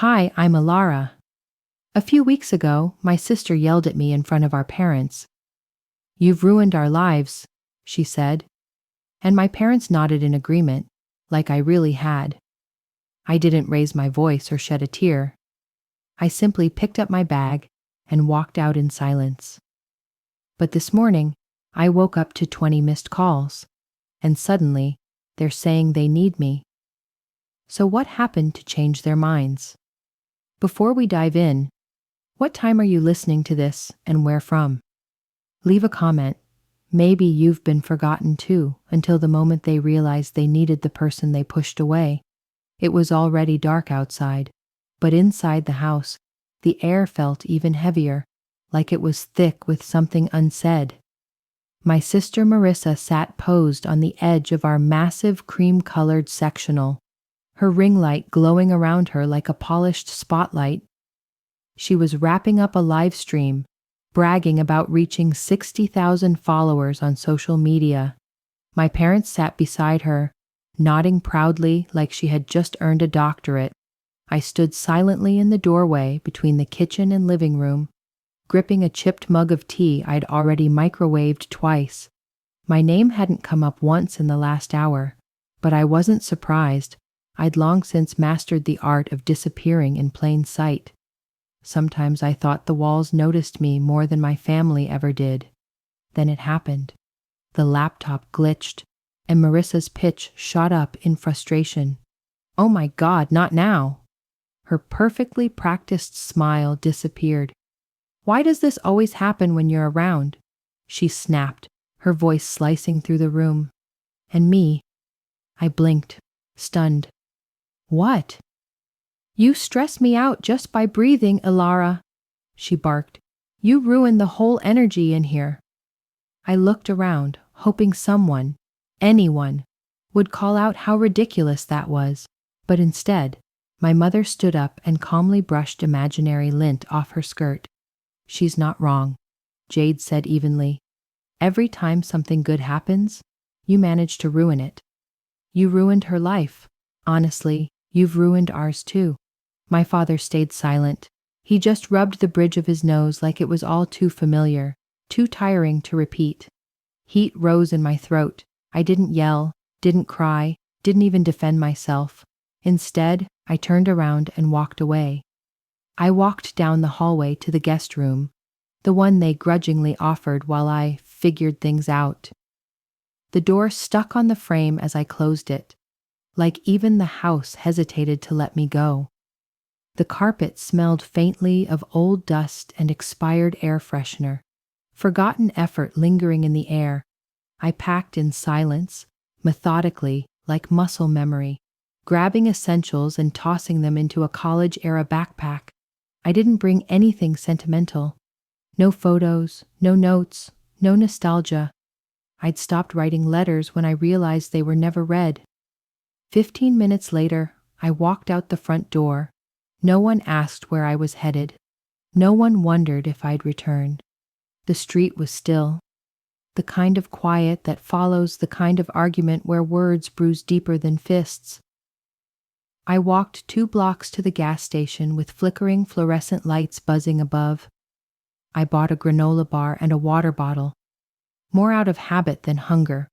Hi, I'm Alara. A few weeks ago, my sister yelled at me in front of our parents. "You've ruined our lives," she said, and my parents nodded in agreement, like I really had. I didn't raise my voice or shed a tear. I simply picked up my bag and walked out in silence. But this morning, I woke up to 20 missed calls, and suddenly, they're saying they need me. So what happened to change their minds? Before we dive in, what time are you listening to this and where from? Leave a comment. Maybe you've been forgotten too, until the moment they realized they needed the person they pushed away. It was already dark outside, but inside the house, the air felt even heavier, like it was thick with something unsaid. My sister Marissa sat posed on the edge of our massive cream-colored sectional, her ring light glowing around her like a polished spotlight. She was wrapping up a live stream, bragging about reaching 60,000 followers on social media. My parents sat beside her, nodding proudly like she had just earned a doctorate. I stood silently in the doorway between the kitchen and living room, gripping a chipped mug of tea I'd already microwaved twice. My name hadn't come up once in the last hour, but I wasn't surprised. I'd long since mastered the art of disappearing in plain sight. Sometimes I thought the walls noticed me more than my family ever did. Then it happened. The laptop glitched, and Marissa's pitch shot up in frustration. "Oh my God, not now!" Her perfectly practiced smile disappeared. "Why does this always happen when you're around?" she snapped, her voice slicing through the room. And me? I blinked, stunned. "What?" "You stress me out just by breathing, Ilara," she barked. "You ruin the whole energy in here." I looked around, hoping someone, anyone, would call out how ridiculous that was, but instead, my mother stood up and calmly brushed imaginary lint off her skirt. "She's not wrong," Jade said evenly. "Every time something good happens, you manage to ruin it. You ruined her life. Honestly, you've ruined ours too." My father stayed silent. He just rubbed the bridge of his nose like it was all too familiar, too tiring to repeat. Heat rose in my throat. I didn't yell, didn't cry, didn't even defend myself. Instead, I turned around and walked away. I walked down the hallway to the guest room, the one they grudgingly offered while I figured things out. The door stuck on the frame as I closed it, like even the house hesitated to let me go. The carpet smelled faintly of old dust and expired air freshener, forgotten effort lingering in the air. I packed in silence, methodically, like muscle memory, grabbing essentials and tossing them into a college-era backpack. I didn't bring anything sentimental. No photos, no notes, no nostalgia. I'd stopped writing letters when I realized they were never read. 15 minutes later, I walked out the front door. No one asked where I was headed. No one wondered if I'd return. The street was still. The kind of quiet that follows the kind of argument where words bruise deeper than fists. I walked 2 blocks to the gas station with flickering fluorescent lights buzzing above. I bought a granola bar and a water bottle, more out of habit than hunger.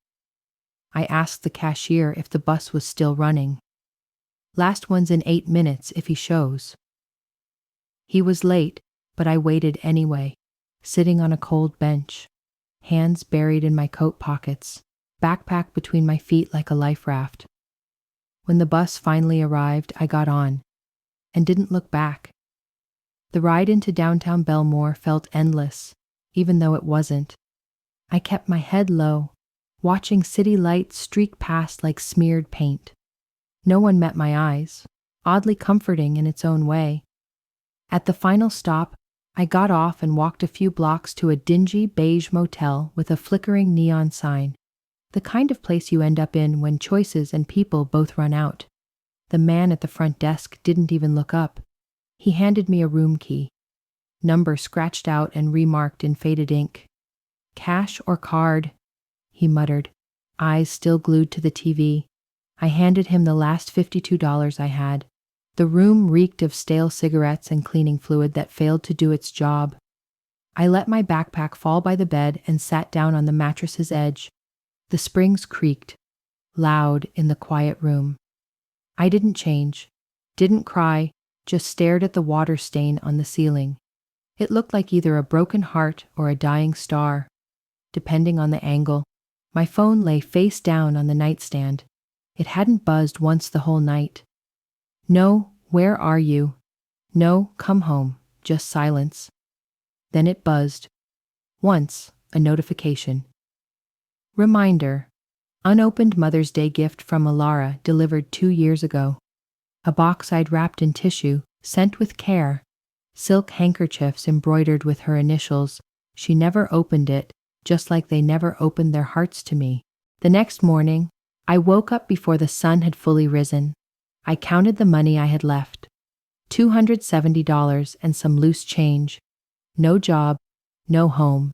I asked the cashier if the bus was still running. "Last one's in 8 minutes if he shows." He was late, but I waited anyway, sitting on a cold bench, hands buried in my coat pockets, backpack between my feet like a life raft. When the bus finally arrived, I got on, and didn't look back. The ride into downtown Belmore felt endless, even though it wasn't. I kept my head low, watching city lights streak past like smeared paint. No one met my eyes, oddly comforting in its own way. At the final stop, I got off and walked a few blocks to a dingy beige motel with a flickering neon sign, the kind of place you end up in when choices and people both run out. The man at the front desk didn't even look up. He handed me a room key, number scratched out and remarked in faded ink. "Cash or card?" he muttered, eyes still glued to the TV. I handed him the last $52 I had. The room reeked of stale cigarettes and cleaning fluid that failed to do its job. I let my backpack fall by the bed and sat down on the mattress's edge. The springs creaked, loud in the quiet room. I didn't change, didn't cry, just stared at the water stain on the ceiling. It looked like either a broken heart or a dying star, depending on the angle. My phone lay face down on the nightstand. It hadn't buzzed once the whole night. No, where are you? No, come home. Just silence. Then it buzzed. Once, a notification. Reminder. Unopened Mother's Day gift from Alara delivered 2 years ago. A box I'd wrapped in tissue, sent with care. Silk handkerchiefs embroidered with her initials. She never opened it, just like they never opened their hearts to me. The next morning, I woke up before the sun had fully risen. I counted the money I had left. $270 and some loose change. No job, no home.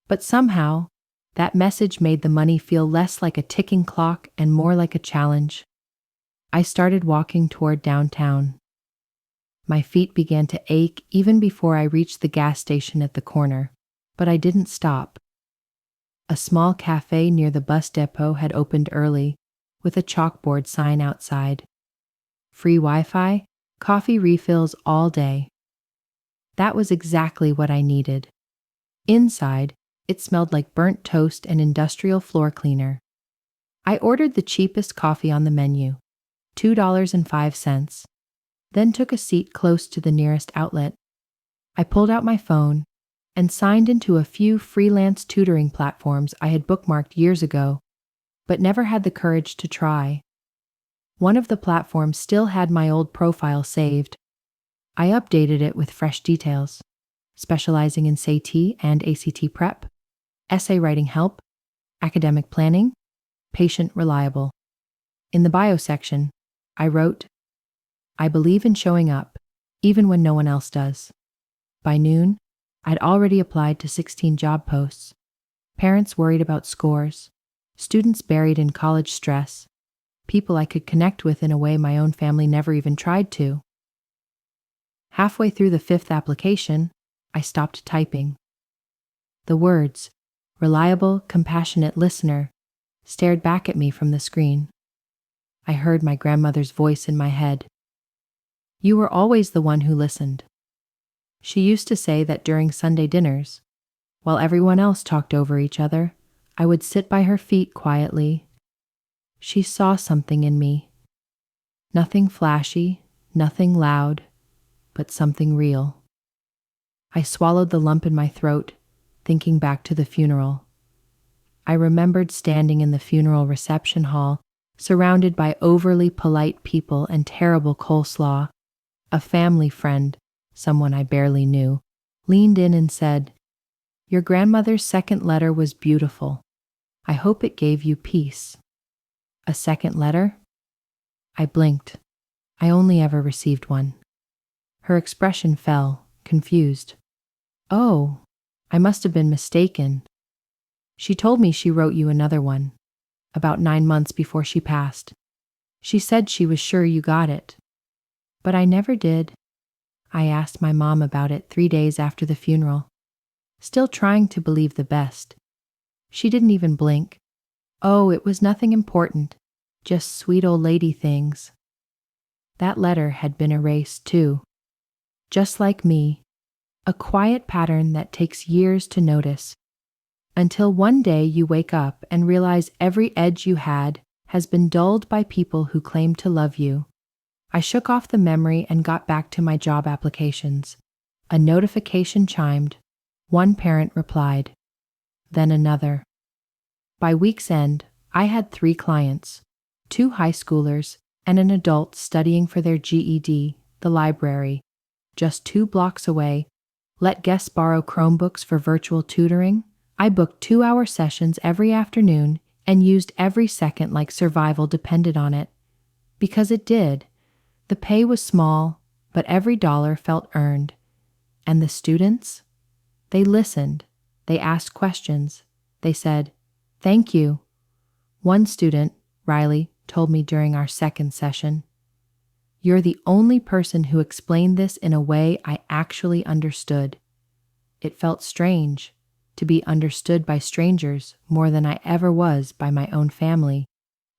But somehow, that message made the money feel less like a ticking clock and more like a challenge. I started walking toward downtown. My feet began to ache even before I reached the gas station at the corner, but I didn't stop. A small cafe near the bus depot had opened early, with a chalkboard sign outside. Free Wi-Fi, coffee refills all day. That was exactly what I needed. Inside, it smelled like burnt toast and industrial floor cleaner. I ordered the cheapest coffee on the menu, $2.05, then took a seat close to the nearest outlet. I pulled out my phone and signed into a few freelance tutoring platforms I had bookmarked years ago, but never had the courage to try. One of the platforms still had my old profile saved. I updated it with fresh details, specializing in SAT and ACT prep, essay writing help, academic planning, patient reliable. In the bio section, I wrote, I believe in showing up, even when no one else does. By noon, I'd already applied to 16 job posts. Parents worried about scores, students buried in college stress, people I could connect with in a way my own family never even tried to. Halfway through the 5th application, I stopped typing. The words, reliable, compassionate listener, stared back at me from the screen. I heard my grandmother's voice in my head. You were always the one who listened. She used to say that during Sunday dinners, while everyone else talked over each other, I would sit by her feet quietly. She saw something in me. Nothing flashy, nothing loud, but something real. I swallowed the lump in my throat, thinking back to the funeral. I remembered standing in the funeral reception hall, surrounded by overly polite people and terrible coleslaw. A family friend, someone I barely knew, leaned in and said, Your grandmother's second letter was beautiful. I hope it gave you peace. A second letter? I blinked. I only ever received one. Her expression fell, confused. Oh, I must have been mistaken. She told me she wrote you another one, about 9 months before she passed. She said she was sure you got it. But I never did. I asked my mom about it 3 days after the funeral, still trying to believe the best. She didn't even blink. Oh, it was nothing important, just sweet old lady things. That letter had been erased too. Just like me, a quiet pattern that takes years to notice, until one day you wake up and realize every edge you had has been dulled by people who claim to love you. I shook off the memory and got back to my job applications. A notification chimed. One parent replied, then another. By week's end, I had 3 clients, 2 high schoolers and an adult studying for their GED, the library. Just 2 blocks away, let guests borrow Chromebooks for virtual tutoring. I booked 2-hour sessions every afternoon and used every second like survival depended on it. Because it did. The pay was small, but every dollar felt earned. And the students? They listened. They asked questions. They said, thank you. One student, Riley, told me during our second session, You're the only person who explained this in a way I actually understood. It felt strange to be understood by strangers more than I ever was by my own family.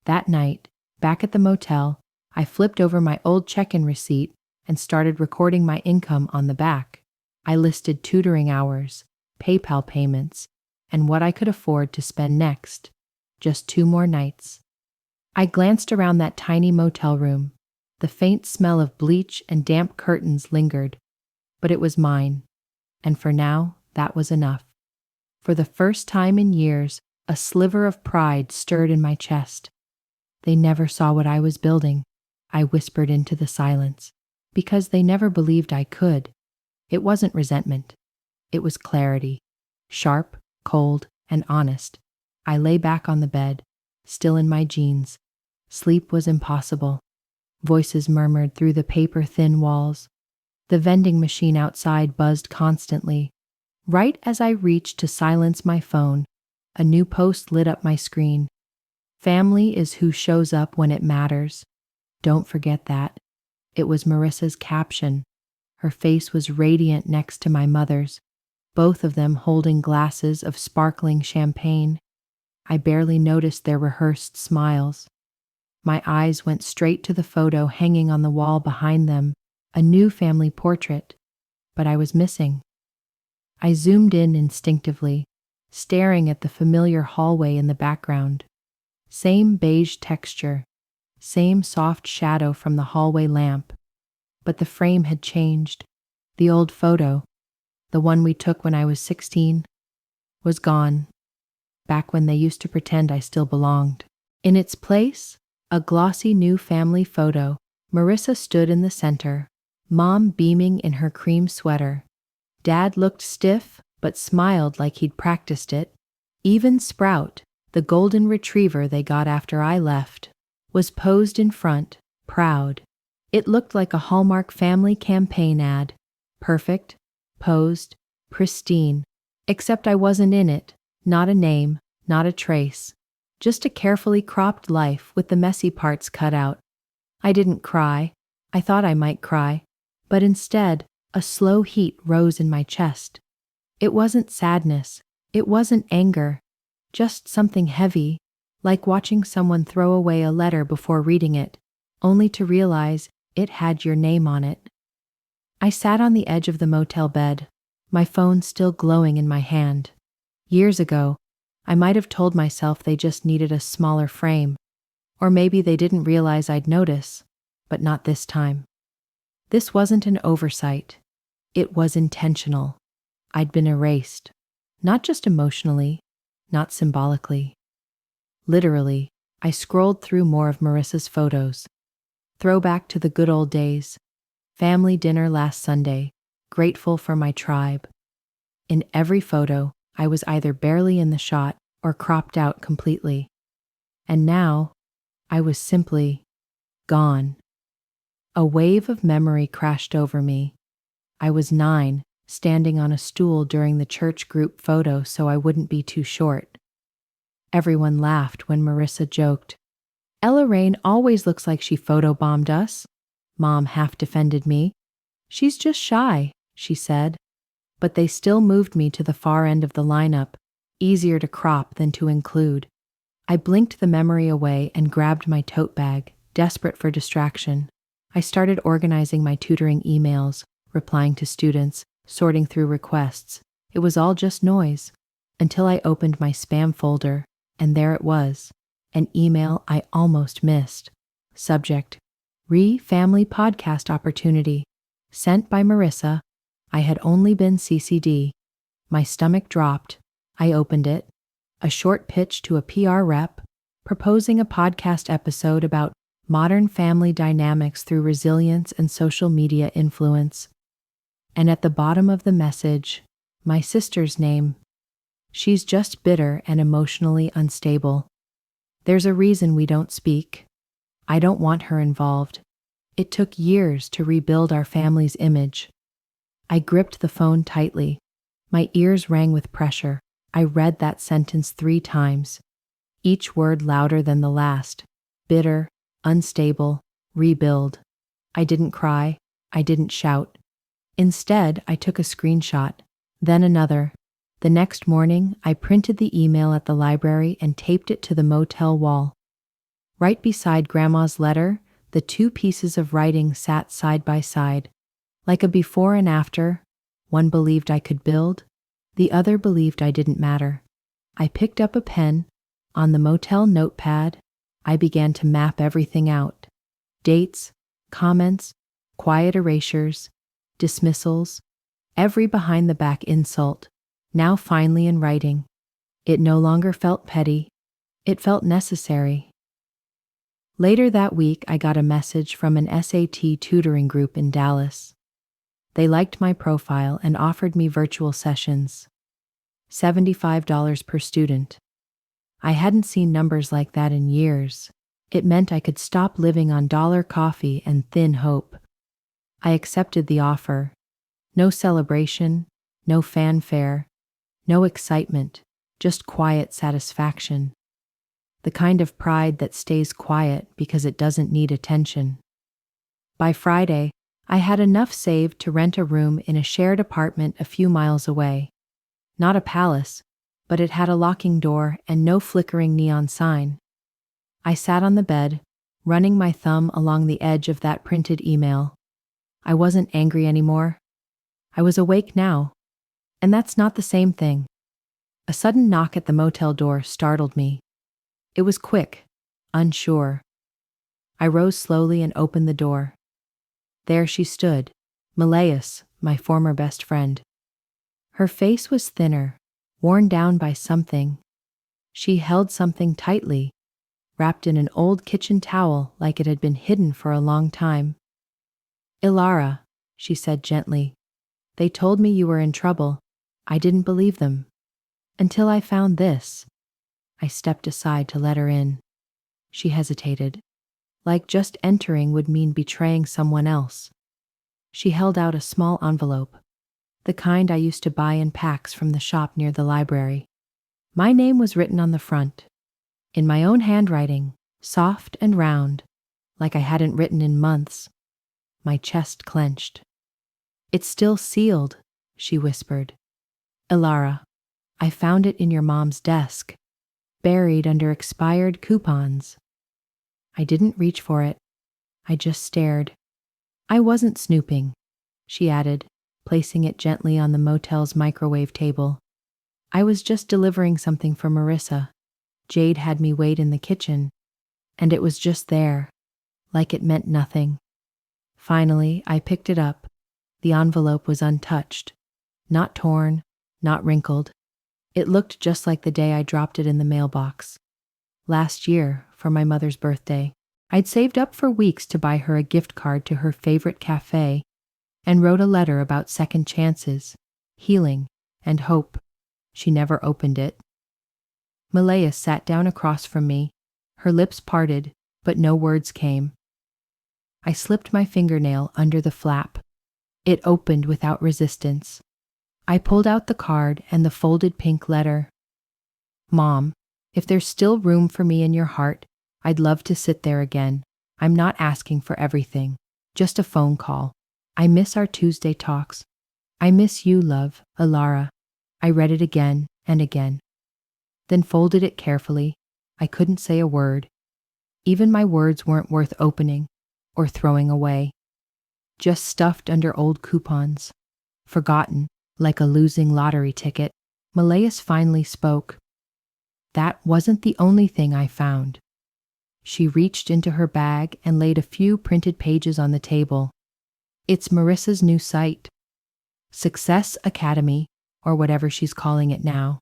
That night, back at the motel, I flipped over my old check-in receipt and started recording my income on the back. I listed tutoring hours, PayPal payments, and what I could afford to spend next. Just 2 more nights. I glanced around that tiny motel room. The faint smell of bleach and damp curtains lingered, but it was mine, and for now, that was enough. For the first time in years, a sliver of pride stirred in my chest. They never saw what I was building, I whispered into the silence, because they never believed I could. It wasn't resentment. It was clarity. Sharp, cold, and honest. I lay back on the bed, still in my jeans. Sleep was impossible. Voices murmured through the paper-thin walls. The vending machine outside buzzed constantly. Right as I reached to silence my phone, a new post lit up my screen. Family is who shows up when it matters. Don't forget that. It was Marissa's caption. Her face was radiant next to my mother's, both of them holding glasses of sparkling champagne. I barely noticed their rehearsed smiles. My eyes went straight to the photo hanging on the wall behind them, a new family portrait, but I was missing. I zoomed in instinctively, staring at the familiar hallway in the background. Same beige texture, same soft shadow from the hallway lamp, but the frame had changed. The old photo, the one we took when I was 16, was gone, back when they used to pretend I still belonged. In its place, a glossy new family photo. Marissa stood in the center, Mom beaming in her cream sweater. Dad looked stiff, but smiled like he'd practiced it. Even Sprout, the golden retriever they got after I left, was posed in front, proud. It looked like a Hallmark family campaign ad. Perfect, posed, pristine. Except I wasn't in it. Not a name, not a trace. Just a carefully cropped life with the messy parts cut out. I didn't cry. I thought I might cry. But instead, a slow heat rose in my chest. It wasn't sadness. It wasn't anger. Just something heavy, like watching someone throw away a letter before reading it, only to realize it had your name on it. I sat on the edge of the motel bed, my phone still glowing in my hand. Years ago, I might have told myself they just needed a smaller frame, or maybe they didn't realize I'd notice, but not this time. This wasn't an oversight. It was intentional. I'd been erased, not just emotionally, not symbolically. Literally, I scrolled through more of Marissa's photos. Throwback to the good old days. Family dinner last Sunday, grateful for my tribe. In every photo, I was either barely in the shot or cropped out completely. And now, I was simply gone. A wave of memory crashed over me. I was 9, standing on a stool during the church group photo so I wouldn't be too short. Everyone laughed when Marissa joked, "Ella Rain always looks like she photobombed us." Mom half defended me. "She's just shy," she said. But they still moved me to the far end of the lineup, easier to crop than to include. I blinked the memory away and grabbed my tote bag, desperate for distraction. I started organizing my tutoring emails, replying to students, sorting through requests. It was all just noise, until I opened my spam folder, and there it was, an email I almost missed. Subject: Family Podcast Opportunity. Sent by Marissa. I had only been CC'd. My stomach dropped. I opened it. A short pitch to a PR rep, proposing a podcast episode about modern family dynamics through resilience and social media influence. And at the bottom of the message, my sister's name. She's just bitter and emotionally unstable. There's a reason we don't speak. I don't want her involved. It took years to rebuild our family's image. I gripped the phone tightly. My ears rang with pressure. I read that sentence 3 times, each word louder than the last. Bitter, unstable, rebuild. I didn't cry. I didn't shout. Instead, I took a screenshot, then another. The next morning, I printed the email at the library and taped it to the motel wall. Right beside Grandma's letter, the two pieces of writing sat side by side. Like a before and after, one believed I could build, the other believed I didn't matter. I picked up a pen. On the motel notepad, I began to map everything out. Dates, comments, quiet erasures, dismissals, every behind-the-back insult, now finally in writing. It no longer felt petty. It felt necessary. Later that week, I got a message from an SAT tutoring group in Dallas. They liked my profile and offered me virtual sessions. $75 per student. I hadn't seen numbers like that in years. It meant I could stop living on dollar coffee and thin hope. I accepted the offer. No celebration, no fanfare, no excitement, just quiet satisfaction. The kind of pride that stays quiet because it doesn't need attention. By Friday, I had enough saved to rent a room in a shared apartment a few miles away. Not a palace, but it had a locking door and no flickering neon sign. I sat on the bed, running my thumb along the edge of that printed email. I wasn't angry anymore. I was awake now, and that's not the same thing. A sudden knock at the motel door startled me. It was quick, unsure. I rose slowly and opened the door. There she stood, Malayas, my former best friend. Her face was thinner, worn down by something. She held something tightly, wrapped in an old kitchen towel like it had been hidden for a long time. "Ilara," she said gently, "they told me you were in trouble. I didn't believe them. Until I found this." I stepped aside to let her in. She hesitated, like just entering would mean betraying someone else. She held out a small envelope, the kind I used to buy in packs from the shop near the library. My name was written on the front, in my own handwriting, soft and round, like I hadn't written in months. My chest clenched. "It's still sealed," she whispered. "Ilara, I found it in your mom's desk, buried under expired coupons." I didn't reach for it. I just stared. "I wasn't snooping," she added, placing it gently on the motel's microwave table. "I was just delivering something for Marissa. Jade had me wait in the kitchen, and it was just there, like it meant nothing." Finally, I picked it up. The envelope was untouched, not torn, not wrinkled. It looked just like the day I dropped it in the mailbox. Last year, for my mother's birthday, I'd saved up for weeks to buy her a gift card to her favorite cafe and wrote a letter about second chances, healing, and hope. She never opened it. Malaya sat down across from me, her lips parted, but no words came. I slipped my fingernail under the flap. It opened without resistance. I pulled out the card and the folded pink letter. "Mom, if there's still room for me in your heart, I'd love to sit there again. I'm not asking for everything, just a phone call. I miss our Tuesday talks. I miss you, love, Ilara." I read it again and again, then folded it carefully. I couldn't say a word. Even my words weren't worth opening or throwing away. Just stuffed under old coupons, forgotten like a losing lottery ticket. Malayas finally spoke. "That wasn't the only thing I found." She reached into her bag and laid a few printed pages on the table. "It's Marissa's new site, Success Academy, or whatever she's calling it now.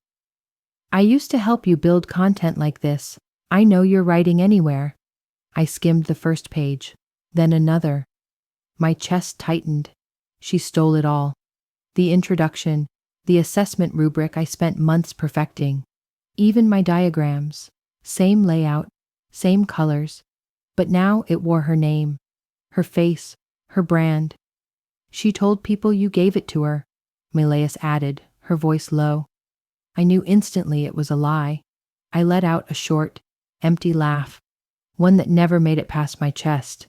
I used to help you build content like this. I know you're writing anywhere." I skimmed the first page, then another. My chest tightened. She stole it all. The introduction, the assessment rubric I spent months perfecting, even my diagrams, same layout, same colors, but now it wore her name, her face, her brand. "She told people you gave it to her," Malayas added, her voice low. I knew instantly it was a lie. I let out a short, empty laugh, one that never made it past my chest.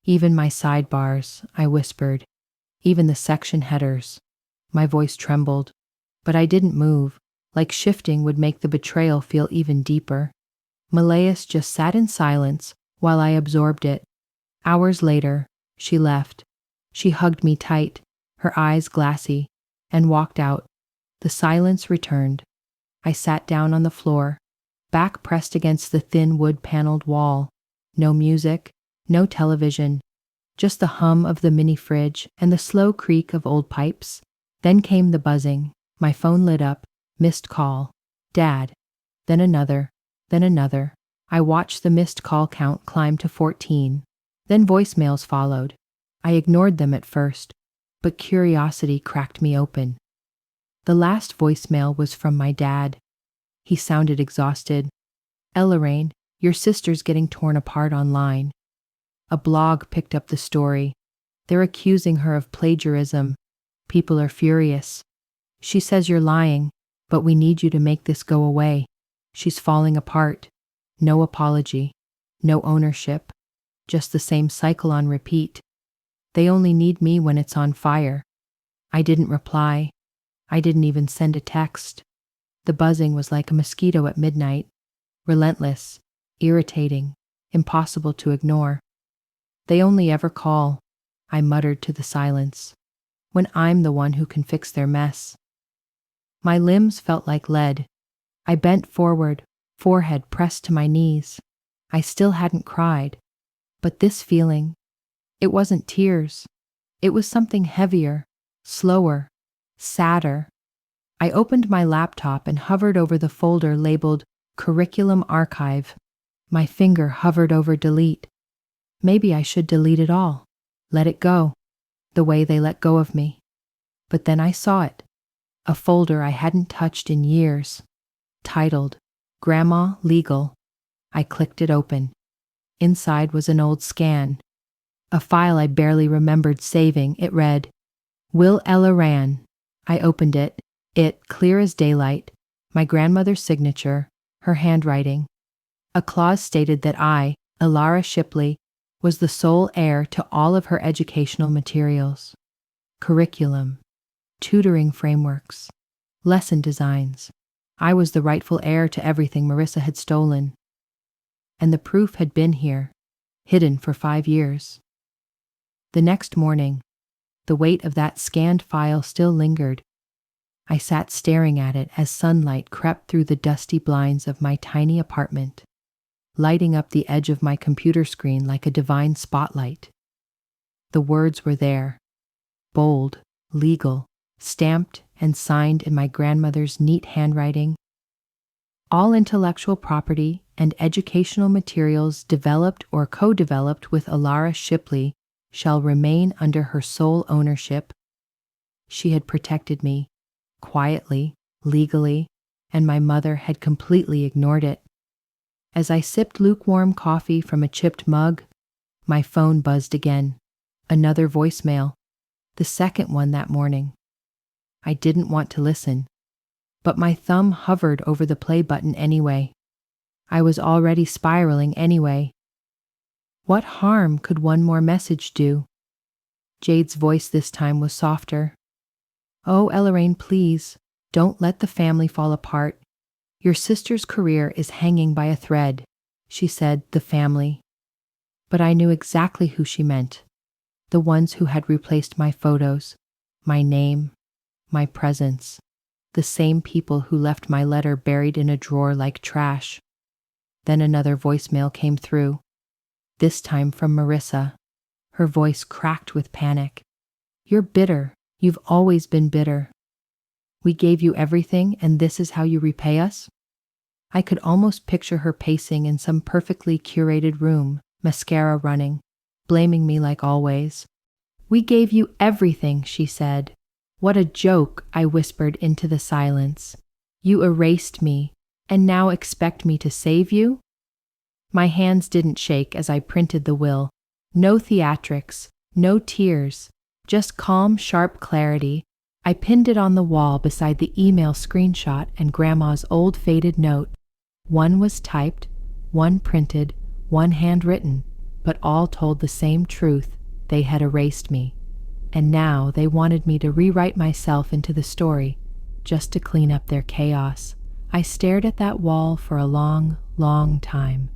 Even my sidebars, I whispered. Even the section headers. My voice trembled, but I didn't move, like shifting would make the betrayal feel even deeper. Malaeus just sat in silence while I absorbed it. Hours later, she left. She hugged me tight, her eyes glassy, and walked out. The silence returned. I sat down on the floor, back pressed against the thin wood-paneled wall. No music, no television, just the hum of the mini fridge and the slow creak of old pipes. Then came the buzzing. My phone lit up. Missed call. Dad. Then another. Then another. I watched the missed call count climb to 14. Then voicemails followed. I ignored them at first, but curiosity cracked me open. The last voicemail was from my dad. He sounded exhausted. Lorraine, your sister's getting torn apart online. A blog picked up the story. They're accusing her of plagiarism. People are furious. She says you're lying, but we need you to make this go away. She's falling apart. No apology. No ownership. Just the same cycle on repeat. They only need me when it's on fire. I didn't reply. I didn't even send a text. The buzzing was like a mosquito at midnight. Relentless, irritating, impossible to ignore. They only ever call, I muttered to the silence, when I'm the one who can fix their mess. My limbs felt like lead. I bent forward, forehead pressed to my knees. I still hadn't cried. But this feeling, it wasn't tears. It was something heavier, slower, sadder. I opened my laptop and hovered over the folder labeled Curriculum Archive. My finger hovered over delete. Maybe I should delete it all. Let it go, the way they let go of me. But then I saw it, a folder I hadn't touched in years, titled Grandma Legal. I clicked it open. Inside was an old scan, a file I barely remembered saving. It read, Will Ella Ran. I opened it, clear as daylight, my grandmother's signature, her handwriting. A clause stated that I, Elara Shipley, was the sole heir to all of her educational materials, curriculum, tutoring frameworks, lesson designs. I was the rightful heir to everything Marissa had stolen. And the proof had been here, hidden for 5 years. The next morning, the weight of that scanned file still lingered. I sat staring at it as sunlight crept through the dusty blinds of my tiny apartment, lighting up the edge of my computer screen like a divine spotlight. The words were there, bold, legal, stamped and signed in my grandmother's neat handwriting. All intellectual property and educational materials developed or co-developed with Elara Shipley shall remain under her sole ownership. She had protected me, quietly, legally, and my mother had completely ignored it. As I sipped lukewarm coffee from a chipped mug, my phone buzzed again. Another voicemail, the second one that morning. I didn't want to listen, but my thumb hovered over the play button anyway. I was already spiraling anyway. What harm could one more message do? Jade's voice this time was softer. Oh, Elleraine, please, don't let the family fall apart. Your sister's career is hanging by a thread, she said, the family. But I knew exactly who she meant. The ones who had replaced my photos, my name, my presence. The same people who left my letter buried in a drawer like trash. Then another voicemail came through, this time from Marissa. Her voice cracked with panic. You're bitter. You've always been bitter. We gave you everything, and this is how you repay us? I could almost picture her pacing in some perfectly curated room, mascara running, blaming me like always. We gave you everything, she said. What a joke, I whispered into the silence. You erased me, and now expect me to save you? My hands didn't shake as I printed the will. No theatrics, no tears, just calm, sharp clarity. I pinned it on the wall beside the email screenshot and Grandma's old faded note. One was typed, one printed, one handwritten. but all told the same truth: they had erased me. And now they wanted me to rewrite myself into the story, just to clean up their chaos. I stared at that wall for a long, long time.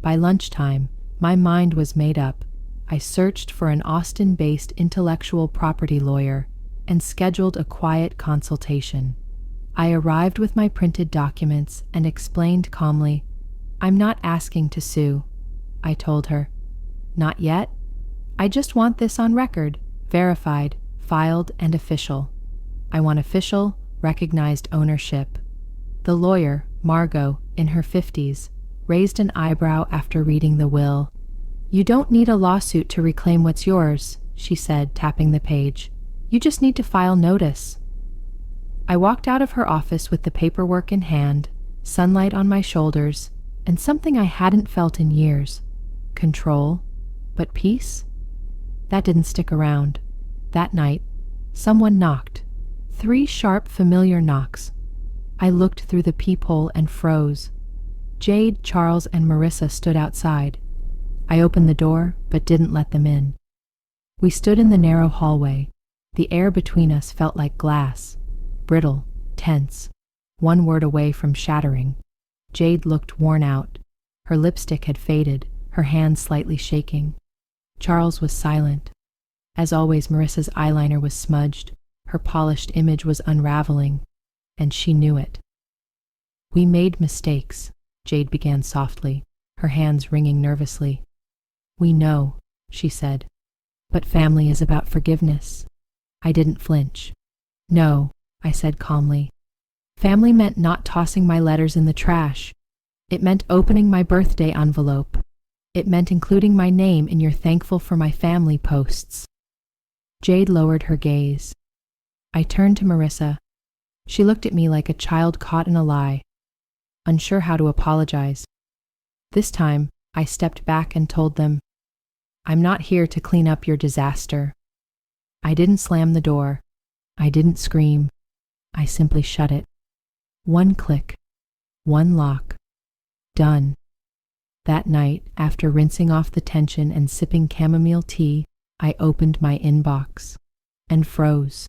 By lunchtime, my mind was made up. I searched for an Austin-based intellectual property lawyer and scheduled a quiet consultation. I arrived with my printed documents and explained calmly, "I'm not asking to sue," I told her. "Not yet. I just want this on record, verified, filed, and official. I want official, recognized ownership." The lawyer, Margot, in her 50s, raised an eyebrow after reading the will. "You don't need a lawsuit to reclaim what's yours," she said, tapping the page. "You just need to file notice." I walked out of her office with the paperwork in hand, sunlight on my shoulders, and something I hadn't felt in years: control. But peace? That didn't stick around. That night, someone knocked. 3 sharp, familiar knocks. I looked through the peephole and froze. Jade, Charles, and Marissa stood outside. I opened the door, but didn't let them in. We stood in the narrow hallway. The air between us felt like glass, brittle, tense, one word away from shattering. Jade looked worn out. Her lipstick had faded, her hands slightly shaking. Charles was silent. As always, Marissa's eyeliner was smudged. Her polished image was unraveling, and she knew it. "We made mistakes," Jade began softly, her hands wringing nervously. "We know," she said. "But family is about forgiveness." I didn't flinch. "No," I said calmly. "Family meant not tossing my letters in the trash. It meant opening my birthday envelope. It meant including my name in your thankful for my family posts." Jade lowered her gaze. I turned to Marissa. She looked at me like a child caught in a lie, unsure how to apologize. This time, I stepped back and told them, "I'm not here to clean up your disaster." I didn't slam the door. I didn't scream. I simply shut it. One click. One lock. Done. That night, after rinsing off the tension and sipping chamomile tea, I opened my inbox and froze.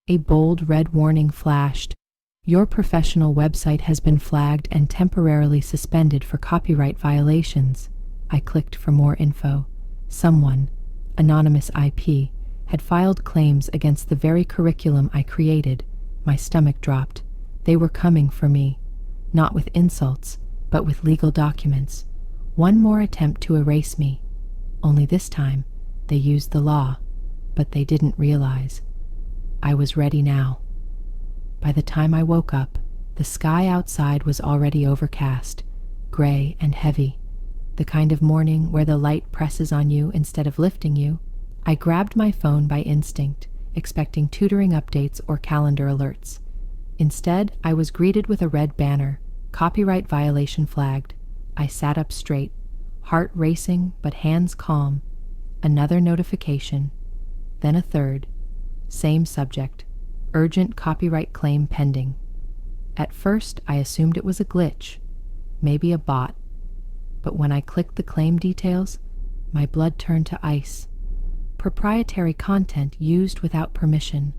A bold red warning flashed. "Your professional website has been flagged and temporarily suspended for copyright violations." I clicked for more info. Someone, anonymous IP, had filed claims against the very curriculum I created. My stomach dropped. They were coming for me, not with insults, but with legal documents. One more attempt to erase me. Only this time, they used the law, but they didn't realize. I was ready now. By the time I woke up, the sky outside was already overcast, gray and heavy, the kind of morning where the light presses on you instead of lifting you. I grabbed my phone by instinct, expecting tutoring updates or calendar alerts. Instead, I was greeted with a red banner, "Copyright violation flagged." I sat up straight, heart racing but hands calm. Another notification, then a third. Same subject, "Urgent copyright claim pending." At first, I assumed it was a glitch, maybe a bot. But when I clicked the claim details, my blood turned to ice. Proprietary content used without permission.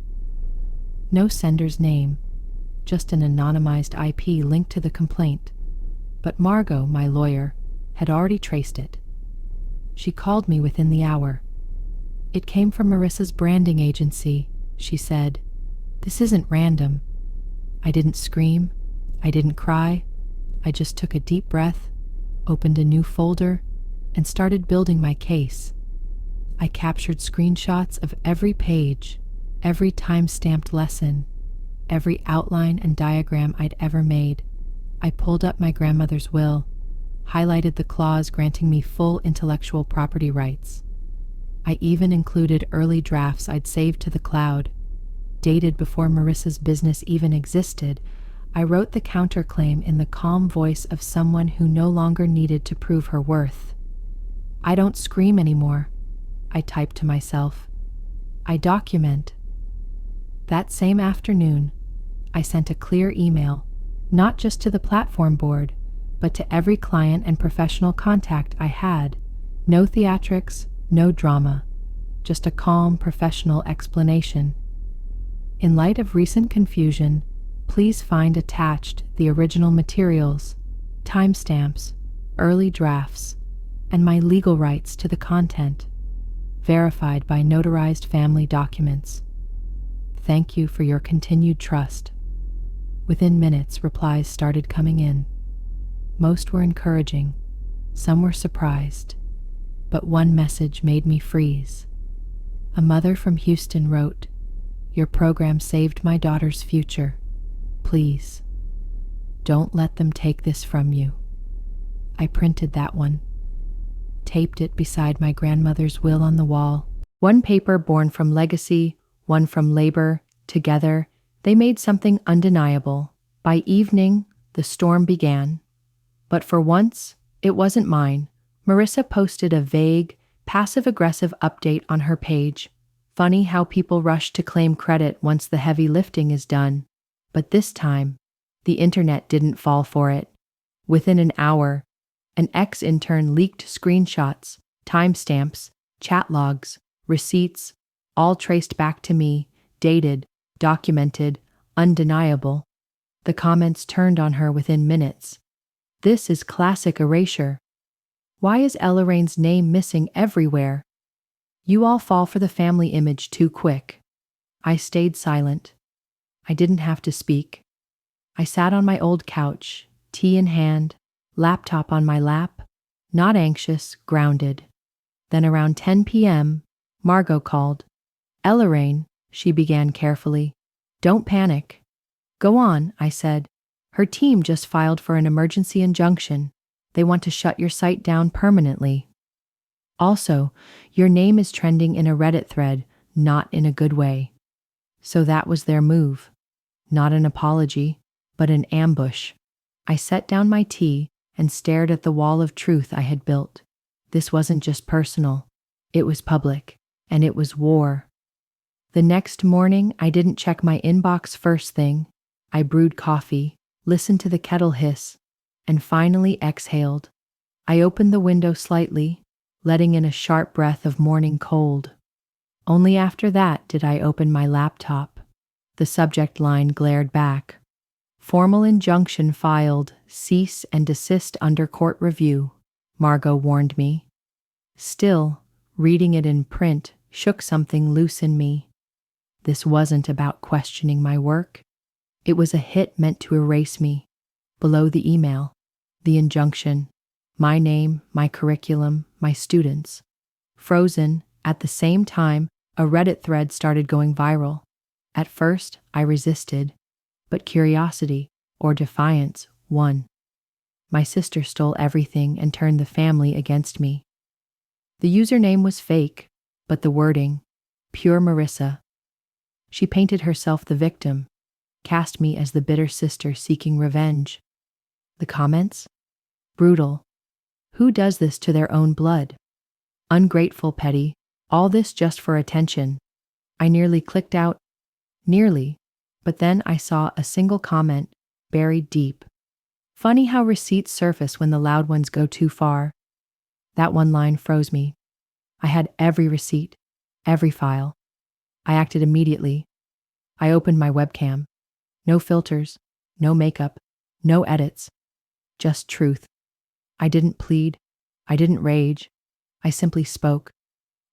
No sender's name, just an anonymized IP linked to the complaint. But Margot, my lawyer, had already traced it. She called me within the hour. "It came from Marissa's branding agency," she said. "This isn't random." I didn't scream. I didn't cry. I just took a deep breath, opened a new folder, and started building my case. I captured screenshots of every page, every time-stamped lesson, every outline and diagram I'd ever made. I pulled up my grandmother's will, highlighted the clause granting me full intellectual property rights. I even included early drafts I'd saved to the cloud. Dated before Marissa's business even existed, I wrote the counterclaim in the calm voice of someone who no longer needed to prove her worth. "I don't scream anymore," I typed to myself. "I document." That same afternoon, I sent a clear email, not just to the platform board, but to every client and professional contact I had. No theatrics, no drama, just a calm, professional explanation. In light of recent confusion, please find attached the original materials, timestamps, early drafts, and my legal rights to the content, verified by notarized family documents. Thank you for your continued trust. Within minutes, replies started coming in. Most were encouraging, some were surprised, but one message made me freeze. A mother from Houston wrote, "Your program saved my daughter's future. Please, don't let them take this from you." I printed that one, taped it beside my grandmother's will on the wall. One paper born from legacy, one from labor. Together, they made something undeniable. By evening, the storm began. But for once, it wasn't mine. Marissa posted a vague, passive-aggressive update on her page. Funny how people rush to claim credit once the heavy lifting is done. But this time, the internet didn't fall for it. Within an hour, an ex-intern leaked screenshots, timestamps, chat logs, receipts, all traced back to me, dated, documented, undeniable. The comments turned on her within minutes. This is classic erasure. Why is Elloraine's name missing everywhere? You all fall for the family image too quick. I stayed silent. I didn't have to speak. I sat on my old couch, tea in hand, laptop on my lap, not anxious, grounded. Then around 10 p.m., Margot called. "Ellorraine," she began carefully. "Don't panic." "Go on," I said. "Her team just filed for an emergency injunction. They want to shut your site down permanently. Also, your name is trending in a Reddit thread, not in a good way." So that was their move. Not an apology, but an ambush. I set down my tea and stared at the wall of truth I had built. This wasn't just personal. It was public, and it was war. The next morning, I didn't check my inbox first thing. I brewed coffee, listened to the kettle hiss, and finally exhaled. I opened the window slightly, letting in a sharp breath of morning cold. Only after that did I open my laptop. The subject line glared back. "Formal injunction filed, cease and desist under court review," Margot warned me. Still, reading it in print shook something loose in me. This wasn't about questioning my work. It was a hit meant to erase me. Below the email, the injunction, my name, my curriculum, my students. Frozen, at the same time, a Reddit thread started going viral. At first, I resisted, but curiosity, or defiance, won. My sister stole everything and turned the family against me. The username was fake, but the wording, pure Marissa. She painted herself the victim, cast me as the bitter sister seeking revenge. The comments? Brutal. Who does this to their own blood? Ungrateful, petty, all this just for attention. I nearly clicked out. Nearly, but then I saw a single comment buried deep. Funny how receipts surface when the loud ones go too far. That one line froze me. I had every receipt, every file. I acted immediately. I opened my webcam. No filters, no makeup, no edits. Just truth. I didn't plead. I didn't rage. I simply spoke.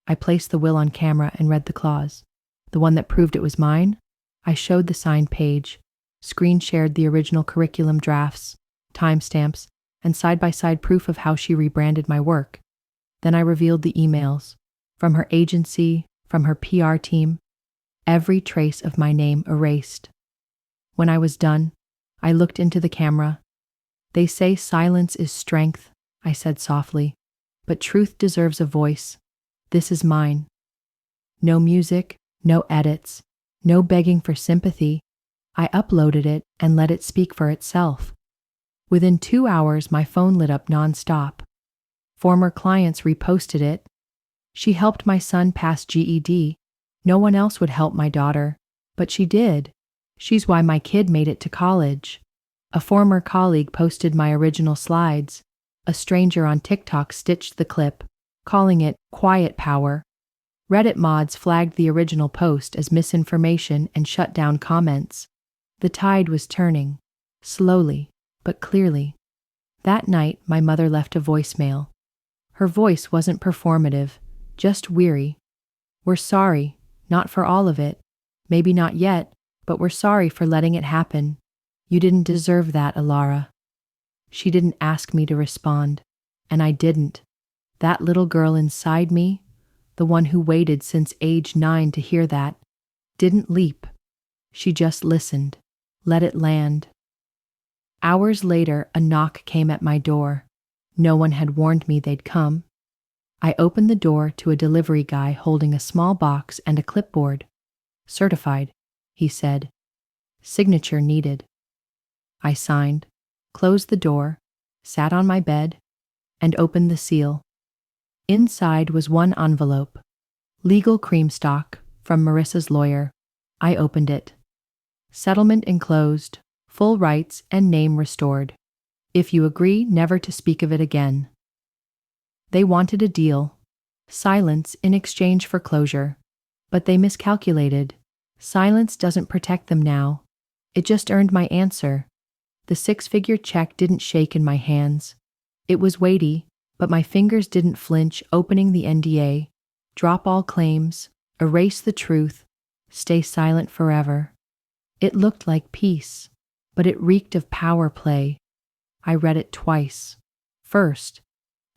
I placed the will on camera and read the clause. The one that proved it was mine. I showed the signed page, screen shared the original curriculum drafts, timestamps, and side-by-side proof of how she rebranded my work. Then I revealed the emails, from her agency, from her PR team, every trace of my name erased. When I was done, I looked into the camera. "They say silence is strength," I said softly, "but truth deserves a voice. This is mine." No music, no edits, no begging for sympathy. I uploaded it and let it speak for itself. Within 2 hours, my phone lit up nonstop. Former clients reposted it. "She helped my son pass GED. No one else would help my daughter, but she did. She's why my kid made it to college." A former colleague posted my original slides. A stranger on TikTok stitched the clip. calling it quiet power. Reddit mods flagged the original post as misinformation and shut down comments. The tide was turning, slowly, but clearly. That night, my mother left a voicemail. Her voice wasn't performative, just weary. "We're sorry, not for all of it. Maybe not yet, but we're sorry for letting it happen. You didn't deserve that, Alara." She didn't ask me to respond, and I didn't. That little girl inside me, the one who waited since age 9 to hear that, didn't leap. She just listened, let it land. Hours later, a knock came at my door. No one had warned me they'd come. I opened the door to a delivery guy holding a small box and a clipboard. "Certified," he said. "Signature needed." I signed, closed the door, sat on my bed, and opened the seal. Inside was one envelope. Legal cream stock from Marissa's lawyer. I opened it. Settlement enclosed, full rights and name restored. If you agree never to speak of it again. They wanted a deal. Silence in exchange for closure. But they miscalculated. Silence doesn't protect them now. It just earned my answer. The 6-figure check didn't shake in my hands. It was weighty, but my fingers didn't flinch opening the NDA. Drop all claims, erase the truth, stay silent forever. It looked like peace, but it reeked of power play. I read it twice. First,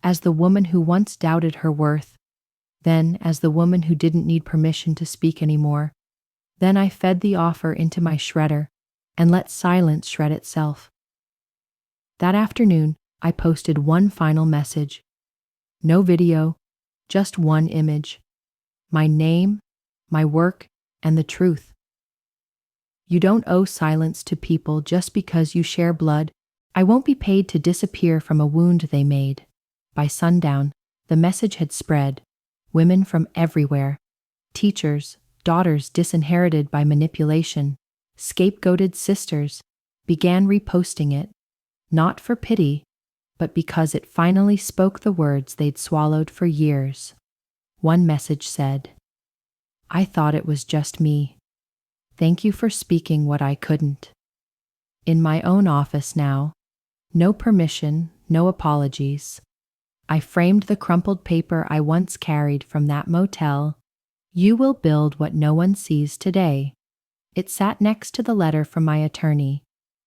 as the woman who once doubted her worth, then as the woman who didn't need permission to speak anymore. Then I fed the offer into my shredder and let silence shred itself. That afternoon, I posted one final message. No video, just one image. My name, my work, and the truth. You don't owe silence to people just because you share blood. I won't be paid to disappear from a wound they made. By sundown, the message had spread. Women from everywhere. Teachers, daughters disinherited by manipulation, scapegoated sisters, began reposting it. Not for pity, but because it finally spoke the words they'd swallowed for years. One message said, "I thought it was just me. Thank you for speaking what I couldn't." In my own office now, no permission, no apologies. I framed the crumpled paper I once carried from that motel. "You will build what no one sees today." It sat next to the letter from my attorney.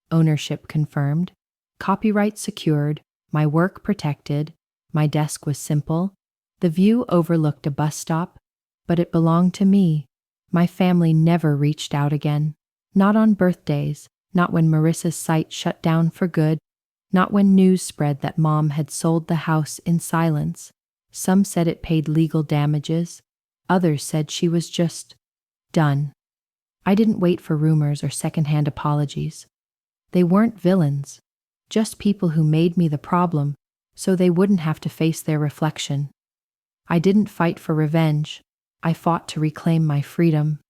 Ownership confirmed, copyright secured, my work protected. My desk was simple. The view overlooked a bus stop, but it belonged to me. My family never reached out again. Not on birthdays, not when Marissa's site shut down for good, not when news spread that Mom had sold the house in silence. Some said it paid legal damages. Others said she was just done. I didn't wait for rumors or secondhand apologies. They weren't villains, just people who made me the problem so they wouldn't have to face their reflection. I didn't fight for revenge. I fought to reclaim my freedom.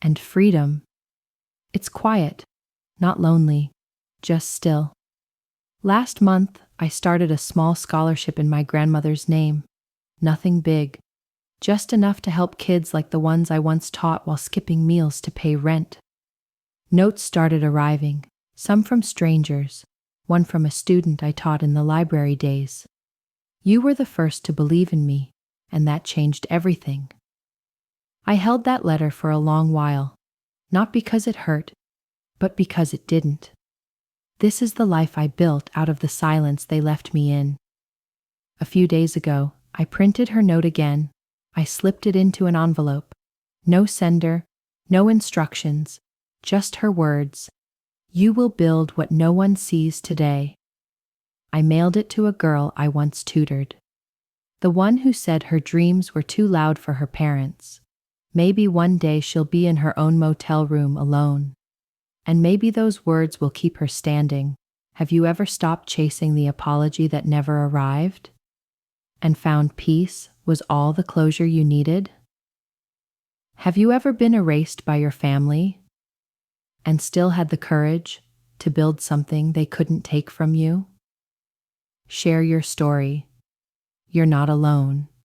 And freedom, it's quiet, not lonely, just still. Last month, I started a small scholarship in my grandmother's name. Nothing big, just enough to help kids like the ones I once taught while skipping meals to pay rent. Notes started arriving, some from strangers, one from a student I taught in the library days. You were the first to believe in me, and that changed everything. I held that letter for a long while, not because it hurt, but because it didn't. This is the life I built out of the silence they left me in. A few days ago, I printed her note again. I slipped it into an envelope. No sender, no instructions, just her words. "You will build what no one sees today." I mailed it to a girl I once tutored. The one who said her dreams were too loud for her parents. Maybe one day she'll be in her own motel room alone. And maybe those words will keep her standing. Have you ever stopped chasing the apology that never arrived? And found peace was all the closure you needed? Have you ever been erased by your family and still had the courage to build something they couldn't take from you? Share your story. You're not alone.